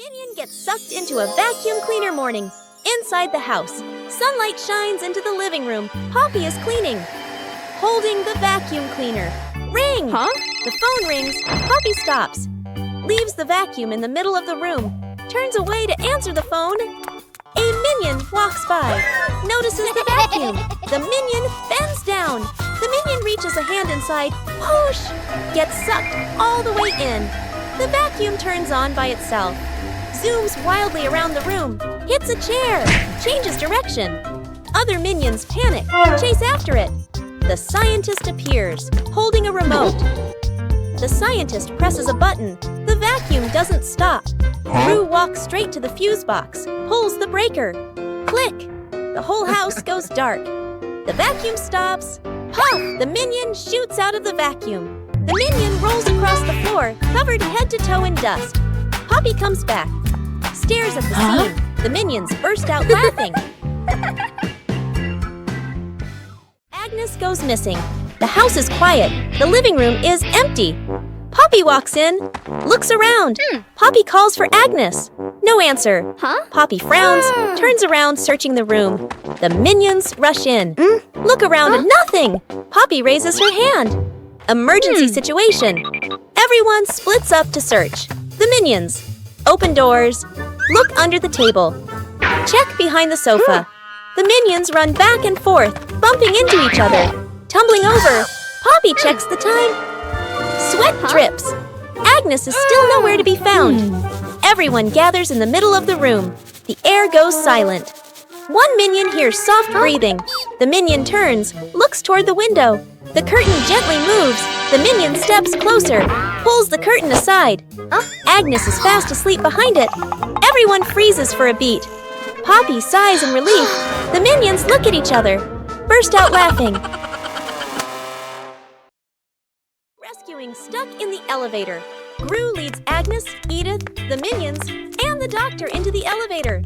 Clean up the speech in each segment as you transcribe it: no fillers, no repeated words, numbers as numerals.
Minion gets sucked into a vacuum cleaner morning. Inside the house, sunlight shines into the living room. Poppy is cleaning, holding the vacuum cleaner. Ring! Huh? The phone rings. Poppy stops, leaves the vacuum in the middle of the room, turns away to answer the phone. A minion walks by, notices the vacuum. The minion bends down. The minion reaches a hand inside, push, gets sucked all the way in. The vacuum turns on by itself, zooms wildly around the room, hits a chair, changes direction. Other minions panic, chase after it. The scientist appears, holding a remote. The scientist presses a button. The vacuum doesn't stop. Gru walks straight to the fuse box, pulls the breaker. Click! The whole house goes dark. The vacuum stops. Puff! The minion shoots out of the vacuum. The minion rolls across the floor, covered head to toe in dust. Poppy comes back, stares at the scene. The minions burst out laughing. Agnes goes missing. The house is quiet. The living room is empty. Poppy walks in, looks around. Poppy calls for Agnes. No answer. Poppy frowns, turns around, searching the room. The minions rush in. Look around, nothing. Poppy raises her hand. Emergency situation. Everyone splits up to search. The minions. Open doors. Look under the table. Check behind the sofa. The minions run back and forth, bumping into each other, tumbling over. Poppy checks the time. Sweat drips. Agnes is still nowhere to be found. Everyone gathers in the middle of the room. The air goes silent. One minion hears soft breathing. The minion turns, looks toward the window. The curtain gently moves. The minion steps closer, pulls the curtain aside. Agnes is fast asleep behind it. Everyone freezes for a beat. Poppy sighs in relief. The minions look at each other, burst out laughing. Rescuing stuck in the elevator. Gru leads Agnes, Edith, the minions, and the doctor into the elevator.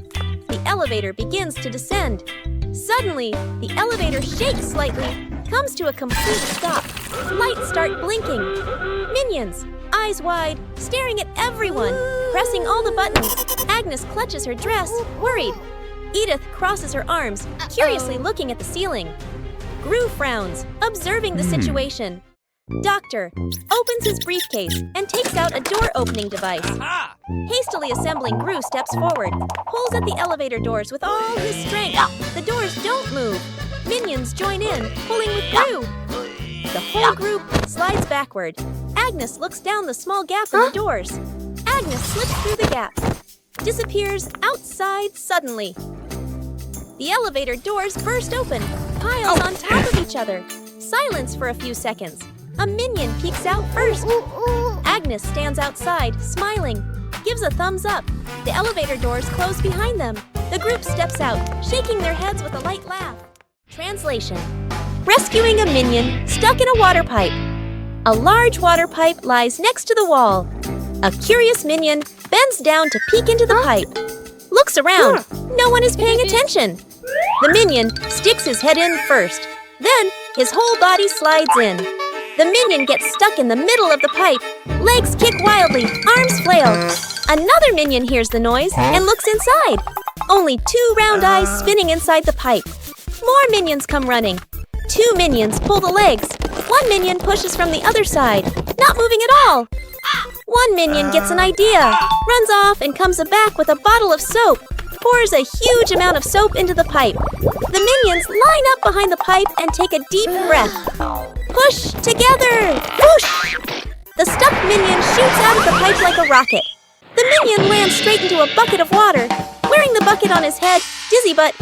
The elevator begins to descend. Suddenly, the elevator shakes slightly, comes to a complete stop. Lights start blinking. Minions, eyes wide, staring at everyone, pressing all the buttons. Agnes clutches her dress, worried. Edith crosses her arms, curiously looking at the ceiling. Gru frowns, observing the situation. Doctor opens his briefcase and takes out a door-opening device. Hastily assembling, Gru steps forward, pulls at the elevator doors with all his strength. The doors don't move. Minions join in, pulling with Gru. The whole group slides backward. Agnes looks down the small gap in the doors. Agnes slips through the gap, disappears outside suddenly. The elevator doors burst open, piles on top of each other. Silence for a few seconds. A minion peeks out first. Agnes stands outside, smiling, gives a thumbs up. The elevator doors close behind them. The group steps out, shaking their heads with a light laugh. Translation: rescuing a minion stuck in a water pipe. A large water pipe lies next to the wall. A curious minion bends down to peek into the pipe. Looks around. No one is paying attention. The minion sticks his head in first. Then his whole body slides in. The minion gets stuck in the middle of the pipe. Legs kick wildly, arms flail. Another minion hears the noise and looks inside. Only 2 round eyes spinning inside the pipe. More minions come running. 2 minions pull the legs. 1 minion pushes from the other side, not moving at all. 1 minion gets an idea, runs off and comes back with a bottle of soap. Pours a huge amount of soap into the pipe. The minions line up behind the pipe and take a deep breath. Push together! Whoosh! The stuck minion shoots out of the pipe like a rocket. The minion lands straight into a bucket of water. Wearing the bucket on his head, dizzy but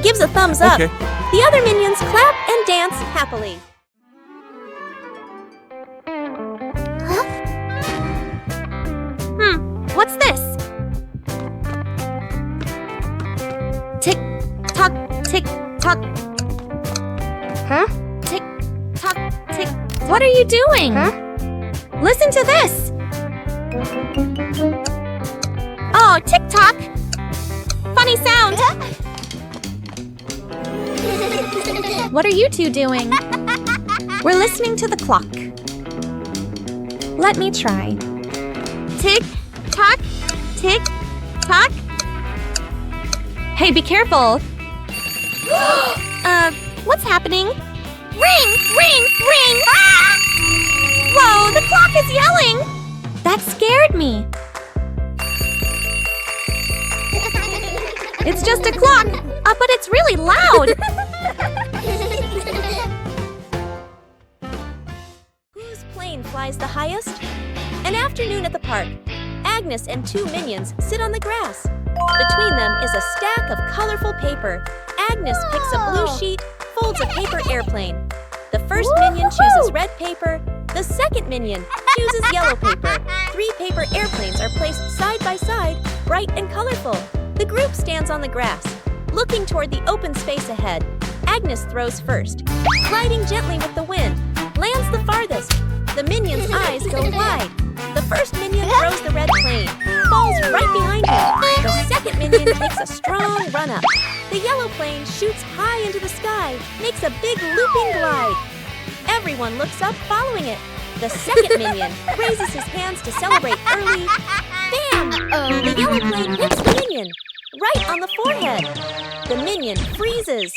gives a thumbs up. The other minions clap and dance happily. What's this? Tick tock, tick tock. Tick tock, tick. What are you doing? Listen to this. Oh, tick tock. Funny sound. What are you two doing? We're listening to the clock. Let me try. Tick tock, tick Talk? Hey, be careful. What's happening? Ring! Ring! Ring! Ah! Whoa, the clock is yelling! That scared me. It's just a clock, but it's really loud. Whose plane flies the highest? An afternoon at the park. Agnes and two minions sit on the grass. Between them is a stack of colorful paper. Agnes picks a blue sheet, folds a paper airplane. The first minion chooses red paper. The second minion chooses yellow paper. 3 paper airplanes are placed side by side, bright and colorful. The group stands on the grass, looking toward the open space ahead. Agnes throws first, gliding gently with the wind, lands the farthest. The minion's eyes go wide. The first minion throws the red plane, falls right behind him. The second minion takes a strong run-up. The yellow plane shoots high into the sky, makes a big looping glide. Everyone looks up following it. The second minion raises his hands to celebrate early. Bam! The yellow plane hits the minion, right on the forehead. The minion freezes,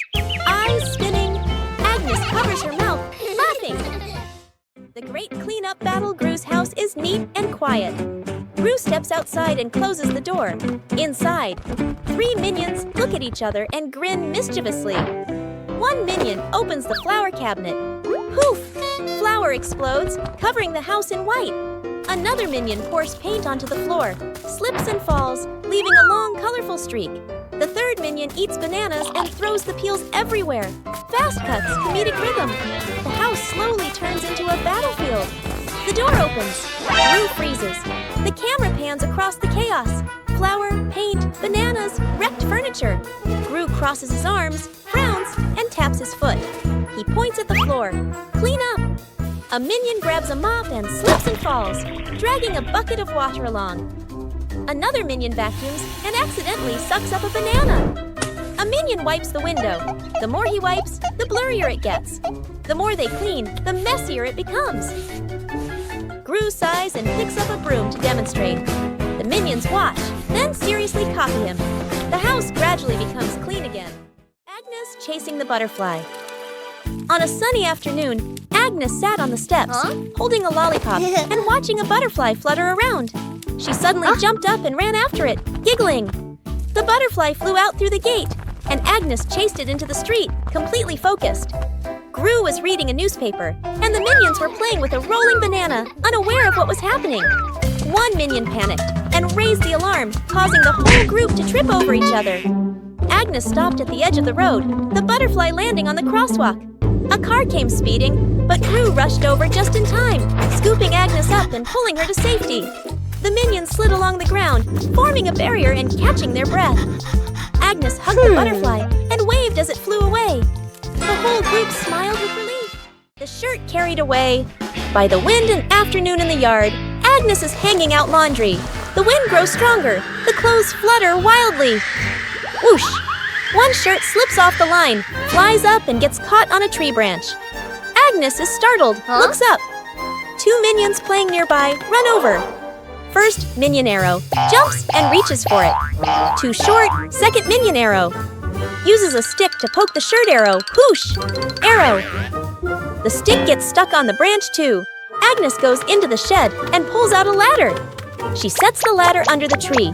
eyes spinning. Agnes covers her mouth, laughing. The great cleanup battle Gru's house is neat and quiet. Gru steps outside and closes the door. Inside, 3 minions look at each other and grin mischievously. One minion opens the flower cabinet. Poof! Flour explodes, covering the house in white. Another minion pours paint onto the floor, slips and falls, leaving a long, colorful streak. The third minion eats bananas and throws the peels everywhere. Fast cuts, comedic rhythm. The house slowly turns into a battlefield. The door opens. Gru freezes. The camera pans across the chaos. Flour, paint, bananas, wrecked furniture. Gru crosses his arms, frowns, and taps his foot. He points at the floor. Clean up! A minion grabs a mop and slips and falls, dragging a bucket of water along. Another minion vacuums and accidentally sucks up a banana. A minion wipes the window. The more he wipes, the blurrier it gets. The more they clean, the messier it becomes. Gru sighs and picks up a broom to demonstrate. The minions watch, then seriously copy him. The house gradually becomes clean again. Agnes chasing the butterfly. On a sunny afternoon, Agnes sat on the steps, holding a lollipop and watching a butterfly flutter around. She suddenly jumped up and ran after it, giggling. The butterfly flew out through the gate, and Agnes chased it into the street, completely focused. Gru was reading a newspaper, and the minions were playing with a rolling banana, unaware of what was happening. One minion panicked and raised the alarm, causing the whole group to trip over each other. Agnes stopped at the edge of the road, the butterfly landing on the crosswalk. A car came speeding, but Gru rushed over just in time, scooping Agnes up and pulling her to safety. The minions slid along the ground, forming a barrier and catching their breath. Agnes hugged the butterfly and waved as it flew away. The whole group smiled with relief. The shirt carried away. By the wind and afternoon in the yard, Agnes is hanging out laundry. The wind grows stronger. The clothes flutter wildly. Whoosh! One shirt slips off the line, flies up and gets caught on a tree branch. Agnes is startled, looks up. 2 minions playing nearby run over. First minion arrow, jumps and reaches for it. Too short, second minion arrow. Uses a stick to poke the shirt arrow, whoosh! Arrow. The stick gets stuck on the branch too. Agnes goes into the shed and pulls out a ladder. She sets the ladder under the tree.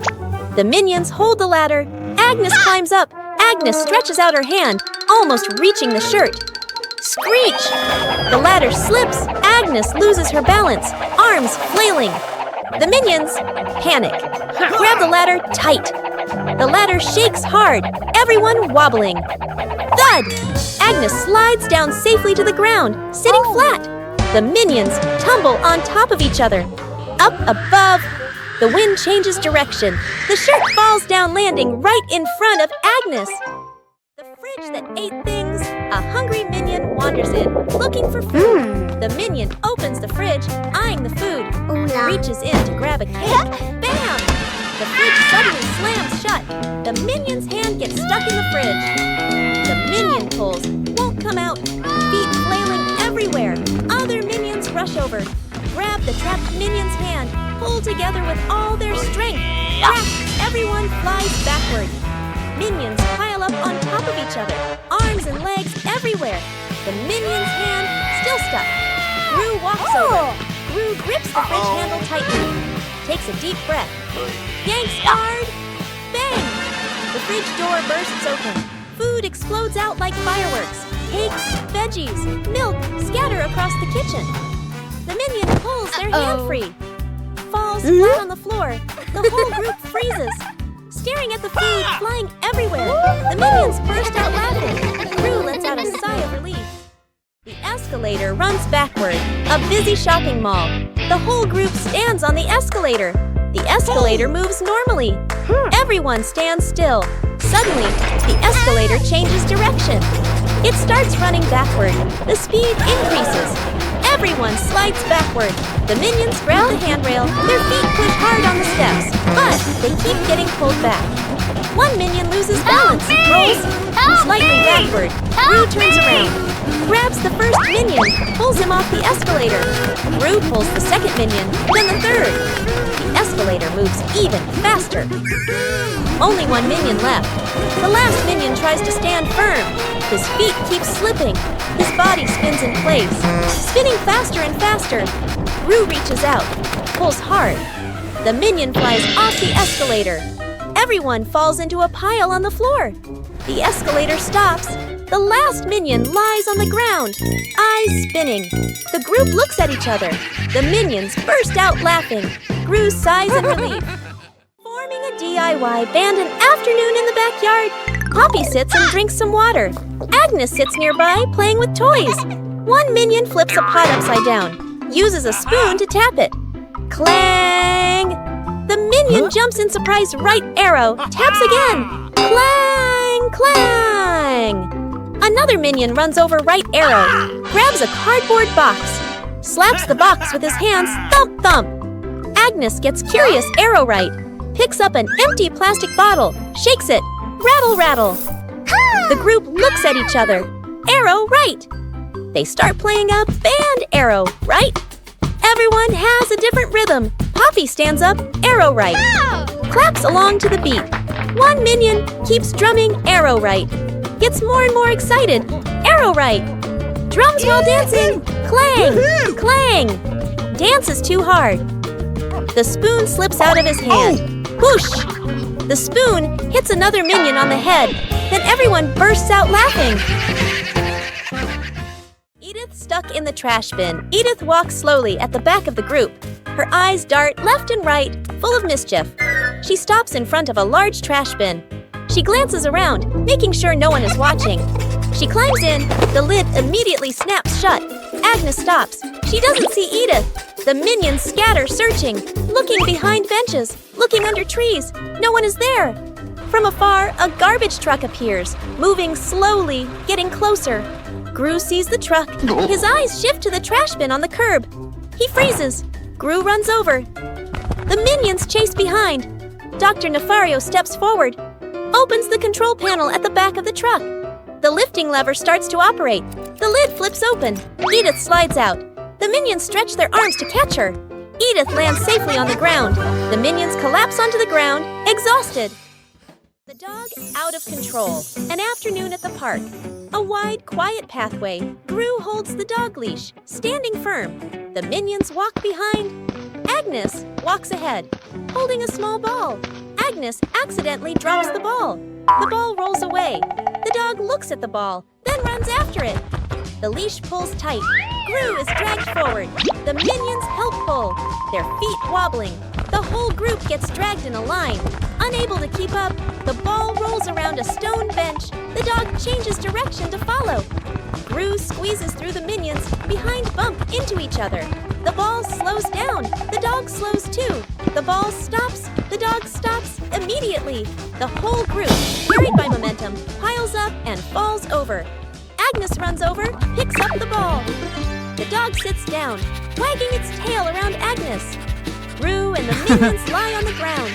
The minions hold the ladder. Agnes climbs up. Agnes stretches out her hand, almost reaching the shirt. Screech! The ladder slips. Agnes loses her balance, arms flailing. The minions panic. Grab the ladder tight. The ladder shakes hard, everyone wobbling. Thud! Agnes slides down safely to the ground, sitting flat. The minions tumble on top of each other. Up above, the wind changes direction. The shirt falls down, landing right in front of Agnes. The fridge that ate things, a hungry minion wanders in, looking for food. The minion opens the fridge, eyeing the food, reaches in to grab a cake. Bam! The fridge suddenly slams shut. The minion's hand gets stuck in the fridge. The minion pulls, won't come out, feet flailing everywhere. Other minions rush over, grab the trapped minion's hand, pull together with all their strength. Trapped, everyone flies backward. Minions pile up on top of each other, arms and legs everywhere. The minion's hand still stuck. Gru walks over. Gru grips the fridge handle tightly. Takes a deep breath. Yanks hard. Bang! The fridge door bursts open. Food explodes out like fireworks. Cakes, veggies, milk scatter across the kitchen. The minion pulls their hand free. Falls flat on the floor. The whole group freezes. Staring at the food flying everywhere. The minions burst out laughing. Gru lets out a sigh of relief. The escalator runs backward. A busy shopping mall. The whole group stands on the escalator. The escalator moves normally. Everyone stands still. Suddenly, the escalator changes direction. It starts running backward. The speed increases. Everyone slides backward. The minions grab the handrail. Their feet push hard on the steps, but they keep getting pulled back. One minion loses balance, rolls slightly backward. Gru turns around, grabs the first minion, pulls him off the escalator. Gru pulls the second minion, then the third. The escalator moves even faster. Only one minion left. The last minion tries to stand firm. His feet keep slipping. His body spins in place, spinning faster and faster. Gru reaches out, pulls hard. The minion flies off the escalator. Everyone falls into a pile on the floor. The escalator stops. The last minion lies on the ground, eyes spinning. The group looks at each other. The minions burst out laughing. Gru sighs in relief. Forming a DIY band an afternoon in the backyard. Poppy sits and drinks some water. Agnes sits nearby playing with toys. One minion flips a pot upside down, uses a spoon to tap it. Clang! The minion jumps in surprise right arrow, taps again. Clang! Clang! Another minion runs over right arrow, grabs a cardboard box, slaps the box with his hands, thump thump. Agnes gets curious arrow right, picks up an empty plastic bottle, shakes it, rattle rattle. The group looks at each other, arrow right. They start playing a band arrow right. Everyone has a different rhythm. Poppy stands up, arrow right. Claps along to the beat. One minion keeps drumming arrow right. Gets more and more excited, arrow right. Drums while dancing, clang, clang. Dances too hard. The spoon slips out of his hand. Whoosh! The spoon hits another minion on the head. Then everyone bursts out laughing. Edith stuck in the trash bin. Edith walks slowly at the back of the group. Her eyes dart left and right, full of mischief. She stops in front of a large trash bin. She glances around, making sure no one is watching. She climbs in. The lid immediately snaps shut. Agnes stops. She doesn't see Edith. The minions scatter, searching, looking behind benches, looking under trees. No one is there. From afar, a garbage truck appears, moving slowly, getting closer. Gru sees the truck. His eyes shift to the trash bin on the curb. He freezes. Gru runs over. The minions chase behind. Dr. Nefario steps forward, opens the control panel at the back of the truck. The lifting lever starts to operate. The lid flips open. Edith slides out. The minions stretch their arms to catch her. Edith lands safely on the ground. The minions collapse onto the ground, exhausted. The dog out of control. An afternoon at the park. A wide, quiet pathway. Gru holds the dog leash, standing firm. The minions walk behind. Agnes walks ahead, holding a small ball. Agnes accidentally drops the ball. The ball rolls away. The dog looks at the ball, then runs after it. The leash pulls tight. Gru is dragged forward. The minions help pull, their feet wobbling. The whole group gets dragged in a line. Unable to keep up, the ball rolls around a stone bench. The dog changes direction to follow. Gru squeezes through the minions, behind bump into each other. The ball slows down. The dog slows too. The ball stops. The dog stops immediately. The whole group, carried by momentum, piles up and falls over. Agnes runs over, picks up the ball. The dog sits down, wagging its tail around Agnes. Gru and the minions lie on the ground,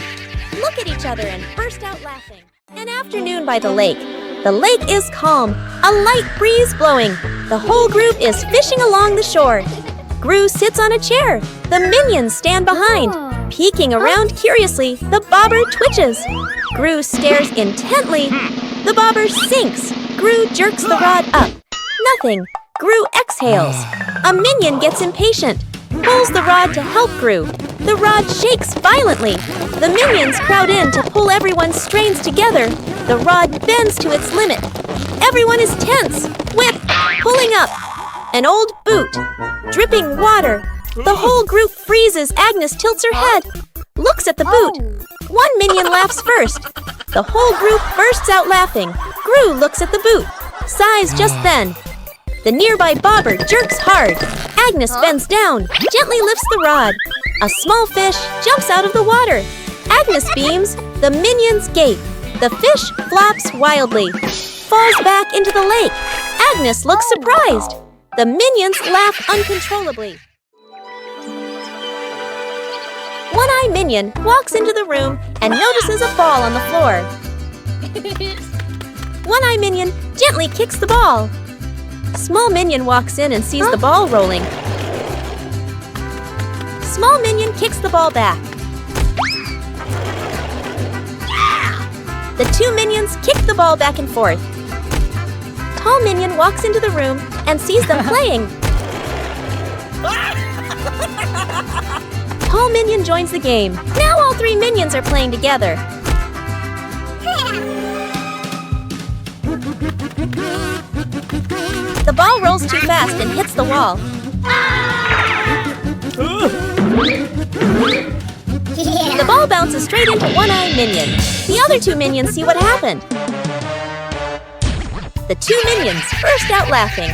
look at each other and burst out laughing. An afternoon by the lake. The lake is calm, a light breeze blowing. The whole group is fishing along the shore. Gru sits on a chair. The minions stand behind. Peeking around curiously, the bobber twitches. Gru stares intently. The bobber sinks. Gru jerks the rod up. Nothing. Gru exhales. A minion gets impatient. Pulls the rod to help Gru. The rod shakes violently. The minions crowd in to pull everyone's strains together. The rod bends to its limit. Everyone is tense. Whip! Pulling up. An old boot. Dripping water. The whole group freezes. Agnes tilts her head. Looks at the boot. One minion laughs first. The whole group bursts out laughing. Gru looks at the boot. Sighs just then. The nearby bobber jerks hard. Agnes bends down, gently lifts the rod. A small fish jumps out of the water. Agnes beams. The minions gape. The fish flops wildly. Falls back into the lake. Agnes looks surprised. The minions laugh uncontrollably. One-Eye Minion walks into the room and notices a ball on the floor. One-Eye Minion gently kicks the ball. Small Minion walks in and sees the ball rolling. Small Minion kicks the ball back. The two minions kick the ball back and forth. Tall Minion walks into the room and sees them playing. Tall Minion joins the game. Now all three minions are playing together. The ball rolls too fast and hits the wall. The ball bounces straight into One-Eye Minion. The other two minions see what happened. The two minions burst out laughing.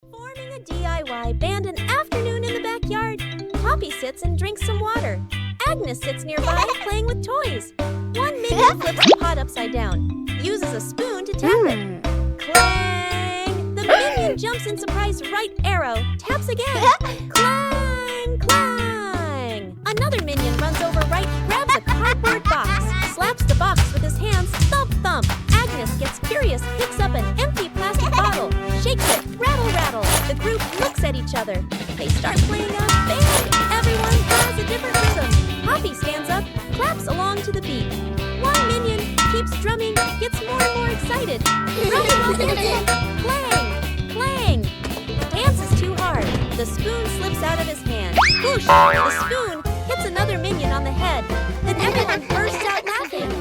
Forming a DIY band an afternoon in the backyard. Poppy sits and drinks some water. Agnes sits nearby playing with toys. One minion flips the pot upside down. Uses a spoon to tap it. Clang! The minion jumps in surprise right arrow. Taps again. Clang! Clang! Another minion runs over right, grabs a cardboard box. Slaps the box with his hands, thump, thump. Agnes gets curious, picks up an empty plastic bottle, shakes it, rattle, rattle. The group looks at each other. They start playing a band. Everyone has a different rhythm. Poppy stands up, claps along to the beat. One minion keeps drumming, gets more and more excited. Drumming while dancing. Clang! Clang! Dances too hard. The spoon slips out of his hand. Whoosh! The spoon hits another minion on the head. Then everyone bursts out laughing.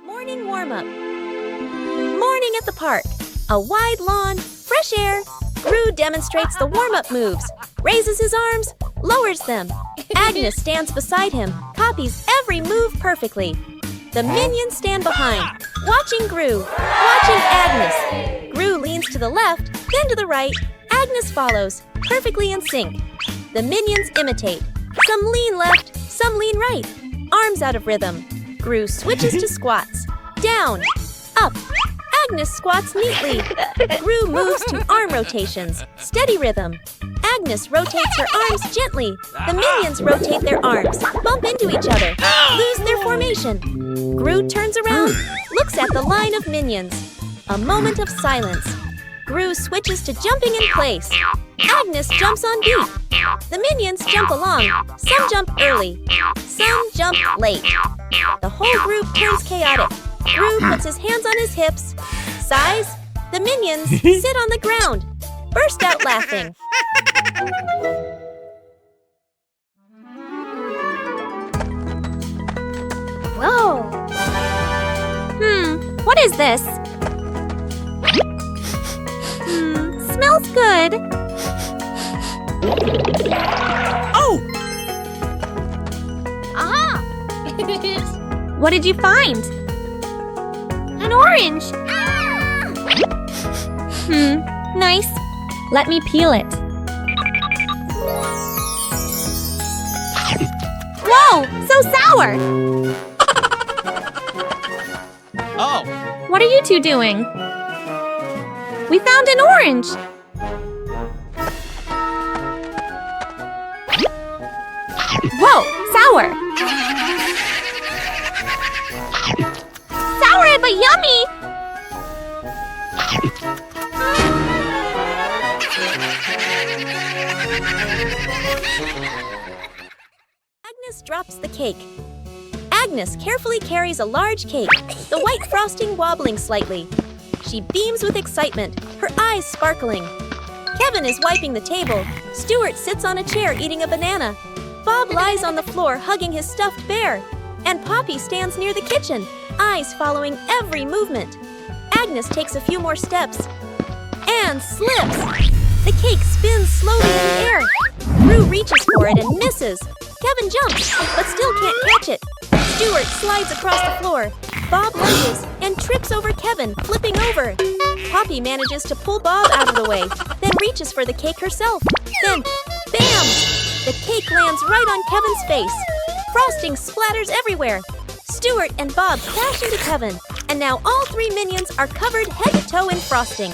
Morning warm-up. Morning at the park. A wide lawn, fresh air. Gru demonstrates the warm-up moves. Raises his arms, lowers them. Agnes stands beside him, copies every move perfectly. The minions stand behind, watching Gru, watching Agnes. Gru leans to the left, then to the right. Agnes follows, perfectly in sync. The minions imitate. Some lean left, some lean right. Arms out of rhythm. Gru switches to squats. Down, up. Agnes squats neatly. Gru moves to arm rotations. Steady rhythm. Agnes rotates her arms gently. The minions rotate their arms, bump into each other, lose their formation. Gru turns around, looks at the line of minions. A moment of silence. Gru switches to jumping in place. Agnes jumps on beat. The minions jump along. Some jump early. Some jump late. The whole group turns chaotic. Gru puts his hands on his hips. Sighs. The minions sit on the ground. Burst out laughing. Whoa! What is this? Smells good. Oh! Aha! What did you find? An orange. Nice. Let me peel it. Whoa! So sour! Oh! What are you two doing? We found an orange! Whoa! Sour! Sour but yummy! Agnes drops the cake. Agnes carefully carries a large cake, the white frosting wobbling slightly. She beams with excitement, her eyes sparkling. Kevin is wiping the table. Stuart sits on a chair eating a banana. Bob lies on the floor hugging his stuffed bear. And Poppy stands near the kitchen, eyes following every movement. Agnes takes a few more steps and slips. The cake spins slowly in the air. Rue reaches for it and misses. Kevin jumps, but still can't catch it. Stuart slides across the floor. Bob lunges and trips over Kevin, flipping over. Poppy manages to pull Bob out of the way, then reaches for the cake herself. Then, bam! The cake lands right on Kevin's face. Frosting splatters everywhere. Stuart and Bob crash into Kevin, and now all three minions are covered head to toe in frosting.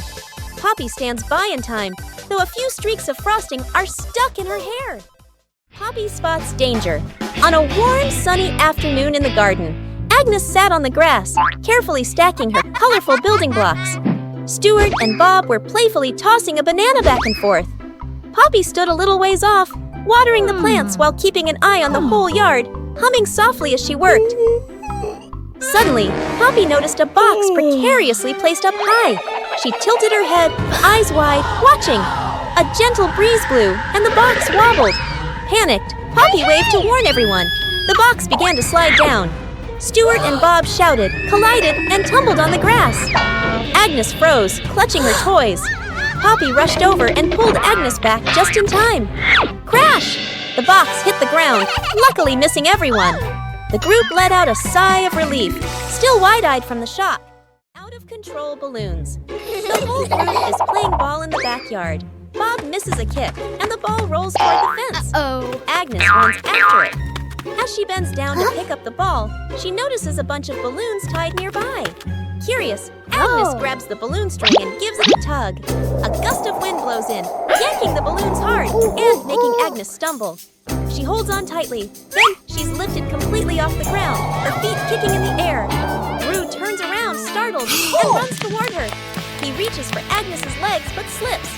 Poppy stands by in time, though a few streaks of frosting are stuck in her hair. Poppy spots danger. On a warm, sunny afternoon in the garden, Agnes sat on the grass, carefully stacking her colorful building blocks. Stuart and Bob were playfully tossing a banana back and forth. Poppy stood a little ways off, watering the plants while keeping an eye on the whole yard, humming softly as she worked. Suddenly, Poppy noticed a box precariously placed up high. She tilted her head, eyes wide, watching. A gentle breeze blew, and the box wobbled. Panicked, Poppy waved to warn everyone. The box began to slide down. Stuart and Bob shouted, collided, and tumbled on the grass. Agnes froze, clutching her toys. Poppy rushed over and pulled Agnes back just in time. Crash! The box hit the ground, luckily missing everyone. The group let out a sigh of relief, still wide-eyed from the shock. Out-of-control balloons. The whole group is playing ball in the backyard. Bob misses a kick, and the ball rolls toward the fence. Agnes runs after it. As she bends down to pick up the ball, she notices a bunch of balloons tied nearby. Curious, Agnes grabs the balloon string and gives it a tug. A gust of wind blows in, yanking the balloons hard and making Agnes stumble. She holds on tightly, then she's lifted completely off the ground, her feet kicking in the air. Rue turns around, startled, and runs toward her. He reaches for Agnes's legs but slips.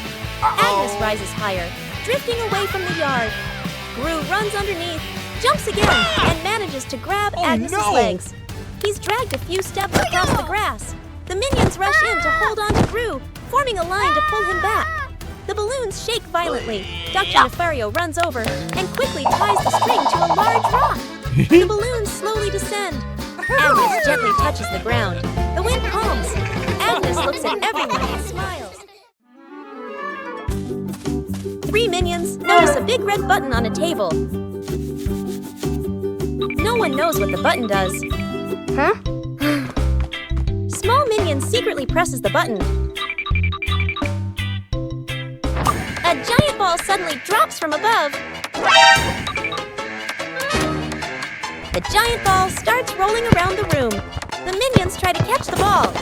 Agnes rises higher, drifting away from the yard. Rue runs underneath, jumps again, and manages to grab Agnes's legs. He's dragged a few steps across the grass. The minions rush in to hold on to Rue, forming a line to pull him back. The balloons shake violently. Dr. Nefario runs over and quickly ties the string to a large rock. The balloons slowly descend. Agnes gently touches the ground. The wind calms. Agnes looks at everyone and smiles. Three minions notice a big red button on a table. No one knows what the button does. Small minion secretly presses the button. A giant ball suddenly drops from above. The giant ball starts rolling around the room. The minions try to catch the ball.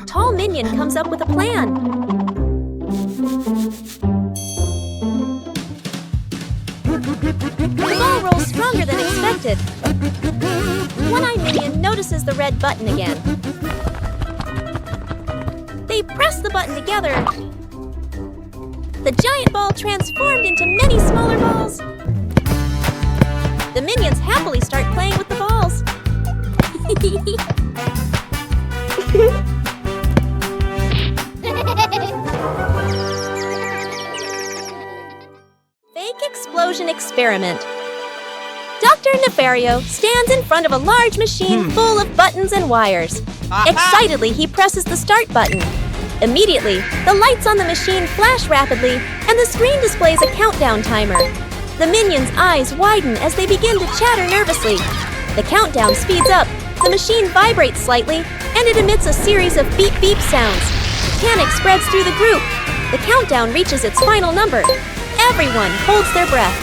Tall Minion comes up with a plan. The ball rolls stronger than expected. One-Eye Minion notices the red button again. They press the button together. The giant ball transformed into many smaller balls. The minions happily start playing with the balls. Fake explosion experiment. Dr. Nefario stands in front of a large machine full of buttons and wires. Excitedly, he presses the start button. Immediately, the lights on the machine flash rapidly, and the screen displays a countdown timer. The minions' eyes widen as they begin to chatter nervously. The countdown speeds up, the machine vibrates slightly, and it emits a series of beep-beep sounds. Panic spreads through the group. The countdown reaches its final number. Everyone holds their breath.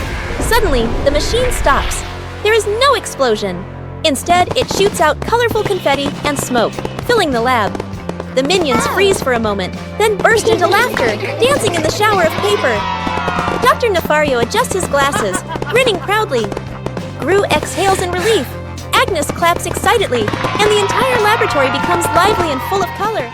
Suddenly, the machine stops. There is no explosion. Instead, it shoots out colorful confetti and smoke, filling the lab. The minions freeze for a moment, then burst into laughter, dancing in the shower of paper. Dr. Nefario adjusts his glasses, grinning proudly. Gru exhales in relief. Agnes claps excitedly, and the entire laboratory becomes lively and full of color.